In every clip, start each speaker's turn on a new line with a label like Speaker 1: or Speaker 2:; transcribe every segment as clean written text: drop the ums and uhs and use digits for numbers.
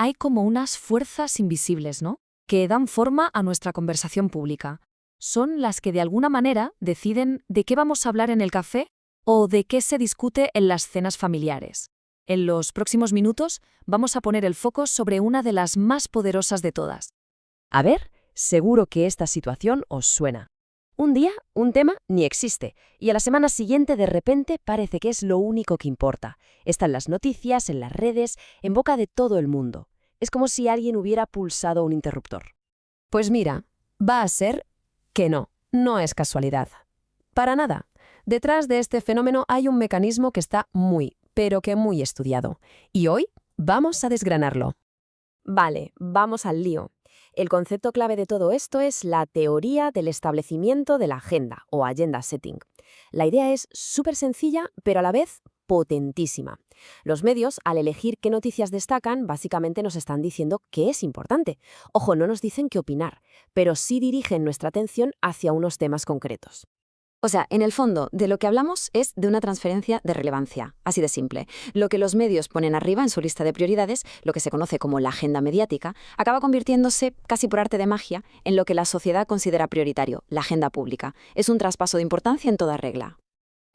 Speaker 1: hay como unas fuerzas invisibles, ¿no? Que dan forma a nuestra conversación pública. Son las que de alguna manera deciden de qué vamos a hablar en el café o de qué se discute en las cenas familiares. En los próximos minutos vamos a poner el foco sobre una de las más poderosas de todas.
Speaker 2: A ver, seguro que esta situación os suena. Un día, un tema ni existe, y a la semana siguiente de repente parece que es lo único que importa. Está en las noticias, en las redes, en boca de todo el mundo. Es como si alguien hubiera pulsado un interruptor. Pues mira, va a ser que no es casualidad. Para nada. Detrás de este fenómeno hay un mecanismo que está pero que muy estudiado. Y hoy vamos a desgranarlo. Vale, vamos al lío. El concepto clave de todo esto es la teoría del establecimiento de la agenda o agenda setting. La idea es súper sencilla, pero a la vez potentísima. Los medios, al elegir qué noticias destacan, básicamente nos están diciendo qué es importante. Ojo, no nos dicen qué opinar, pero sí dirigen nuestra atención hacia unos temas concretos.
Speaker 3: O sea, en el fondo, de lo que hablamos es de una transferencia de relevancia, así de simple. Lo que los medios ponen arriba en su lista de prioridades, lo que se conoce como la agenda mediática, acaba convirtiéndose, casi por arte de magia, en lo que la sociedad considera prioritario, la agenda pública. Es un traspaso de importancia en toda regla.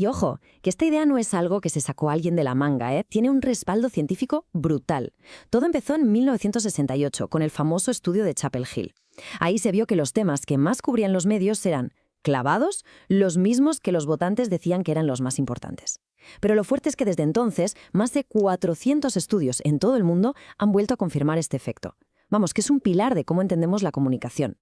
Speaker 2: Y ojo, que esta idea no es algo que se sacó alguien de la manga, ¿eh? Tiene un respaldo científico brutal. Todo empezó en 1968, con el famoso estudio de Chapel Hill. Ahí se vio que los temas que más cubrían los medios eran clavados, los mismos que los votantes decían que eran los más importantes. Pero lo fuerte es que desde entonces, más de 400 estudios en todo el mundo han vuelto a confirmar este efecto. Vamos, que es un pilar de cómo entendemos la comunicación.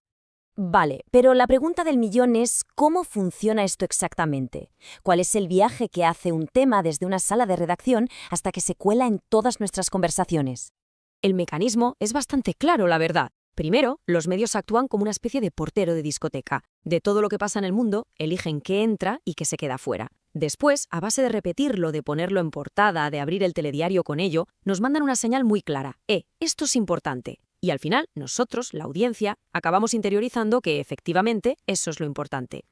Speaker 4: Vale, pero la pregunta del millón es ¿cómo funciona esto exactamente? ¿Cuál es el viaje que hace un tema desde una sala de redacción hasta que se cuela en todas nuestras conversaciones?
Speaker 5: El mecanismo es bastante claro, la verdad. Primero, los medios actúan como una especie de portero de discoteca. De todo lo que pasa en el mundo, eligen qué entra y qué se queda fuera. Después, a base de repetirlo, de ponerlo en portada, de abrir el telediario con ello, nos mandan una señal muy clara. Esto es importante. Y al final, nosotros, la audiencia, acabamos interiorizando que efectivamente eso es lo importante.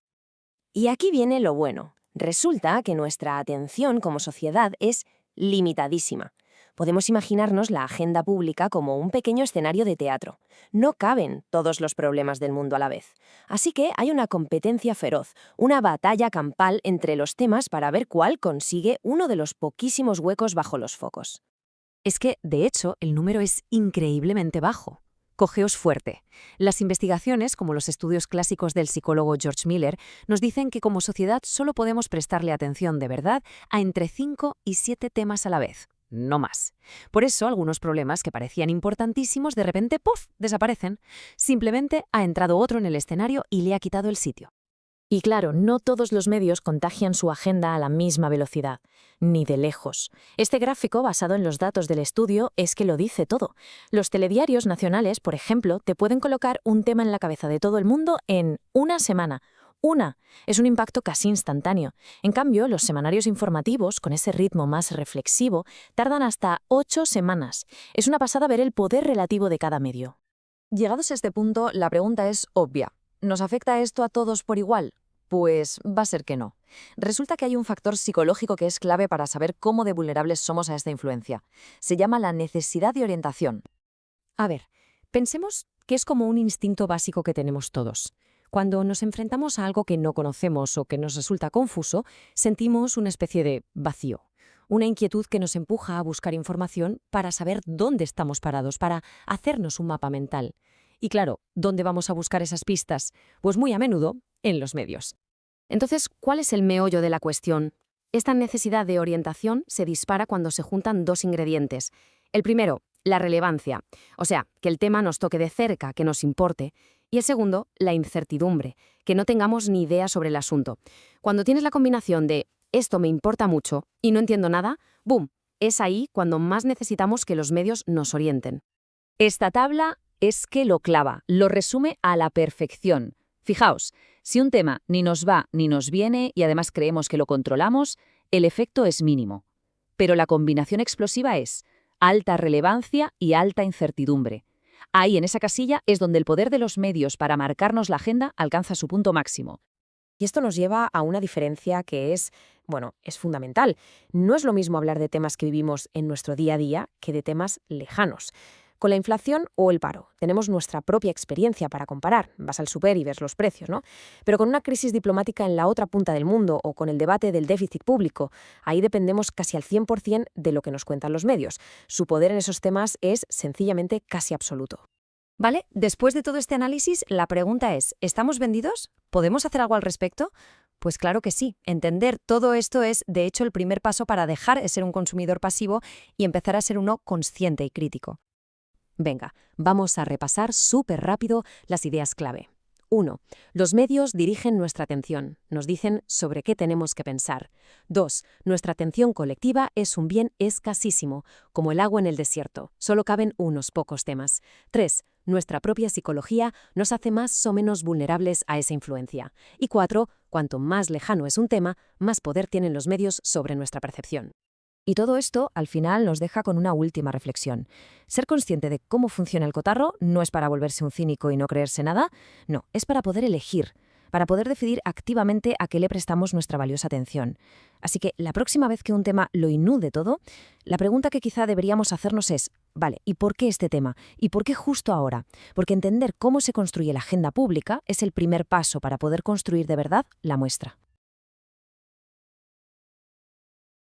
Speaker 4: Y aquí viene lo bueno. Resulta que nuestra atención como sociedad es limitadísima. Podemos imaginarnos la agenda pública como un pequeño escenario de teatro. No caben todos los problemas del mundo a la vez. Así que hay una competencia feroz, una batalla campal entre los temas para ver cuál consigue uno de los poquísimos huecos bajo los focos.
Speaker 1: Es que, de hecho, el número es increíblemente bajo. Cogeos fuerte. Las investigaciones, como los estudios clásicos del psicólogo George Miller, nos dicen que como sociedad solo podemos prestarle atención de verdad a entre 5 y 7 temas a la vez. No más. Por eso, algunos problemas que parecían importantísimos de repente, ¡puf!, desaparecen. Simplemente ha entrado otro en el escenario y le ha quitado el sitio.
Speaker 6: Y claro, no todos los medios contagian su agenda a la misma velocidad, ni de lejos. Este gráfico, basado en los datos del estudio, es que lo dice todo. Los telediarios nacionales, por ejemplo, te pueden colocar un tema en la cabeza de todo el mundo en una semana. Es un impacto casi instantáneo. En cambio, los semanarios informativos, con ese ritmo más reflexivo, tardan hasta 8 semanas. Es una pasada ver el poder relativo de cada medio.
Speaker 1: Llegados a este punto, la pregunta es obvia. ¿Nos afecta esto a todos por igual? Pues va a ser que no. Resulta que hay un factor psicológico que es clave para saber cómo de vulnerables somos a esta influencia. Se llama la necesidad de orientación.
Speaker 2: A ver, pensemos que es como un instinto básico que tenemos todos. Cuando nos enfrentamos a algo que no conocemos o que nos resulta confuso, sentimos una especie de vacío, una inquietud que nos empuja a buscar información para saber dónde estamos parados, para hacernos un mapa mental. Y claro, ¿dónde vamos a buscar esas pistas? Pues muy a menudo en los medios. Entonces, ¿cuál es el meollo de la cuestión? Esta necesidad de orientación se dispara cuando se juntan dos ingredientes. El primero, la relevancia, o sea, que el tema nos toque de cerca, que nos importe. Y el segundo, la incertidumbre, que no tengamos ni idea sobre el asunto. Cuando tienes la combinación de esto me importa mucho y no entiendo nada, ¡boom!, es ahí cuando más necesitamos que los medios nos orienten.
Speaker 7: Esta tabla es que lo clava, lo resume a la perfección. Fijaos, si un tema ni nos va ni nos viene y además creemos que lo controlamos, el efecto es mínimo. Pero la combinación explosiva es alta relevancia y alta incertidumbre. Ahí, en esa casilla, es donde el poder de los medios para marcarnos la agenda alcanza su punto máximo.
Speaker 6: Y esto nos lleva a una diferencia que es fundamental. No es lo mismo hablar de temas que vivimos en nuestro día a día que de temas lejanos.
Speaker 4: Con la inflación o el paro, tenemos nuestra propia experiencia para comparar. Vas al súper y ves los precios, ¿no? Pero con una crisis diplomática en la otra punta del mundo o con el debate del déficit público, ahí dependemos casi al 100% de lo que nos cuentan los medios. Su poder en esos temas es sencillamente casi absoluto.
Speaker 1: Vale, después de todo este análisis, la pregunta es, ¿estamos vendidos? ¿Podemos hacer algo al respecto? Pues claro que sí. Entender todo esto es, de hecho, el primer paso para dejar de ser un consumidor pasivo y empezar a ser uno consciente y crítico.
Speaker 2: Venga, vamos a repasar súper rápido las ideas clave. 1. Los medios dirigen nuestra atención, nos dicen sobre qué tenemos que pensar. 2. Nuestra atención colectiva es un bien escasísimo, como el agua en el desierto, solo caben unos pocos temas. 3. Nuestra propia psicología nos hace más o menos vulnerables a esa influencia. Y 4. Cuanto más lejano es un tema, más poder tienen los medios sobre nuestra percepción.
Speaker 4: Y todo esto, al final, nos deja con una última reflexión. Ser consciente de cómo funciona el cotarro no es para volverse un cínico y no creerse nada, no, es para poder elegir, para poder decidir activamente a qué le prestamos nuestra valiosa atención. Así que la próxima vez que un tema lo inunde todo, la pregunta que quizá deberíamos hacernos es, vale, ¿y por qué este tema? ¿Y por qué justo ahora? Porque entender cómo se construye la agenda pública es el primer paso para poder construir de verdad la muestra.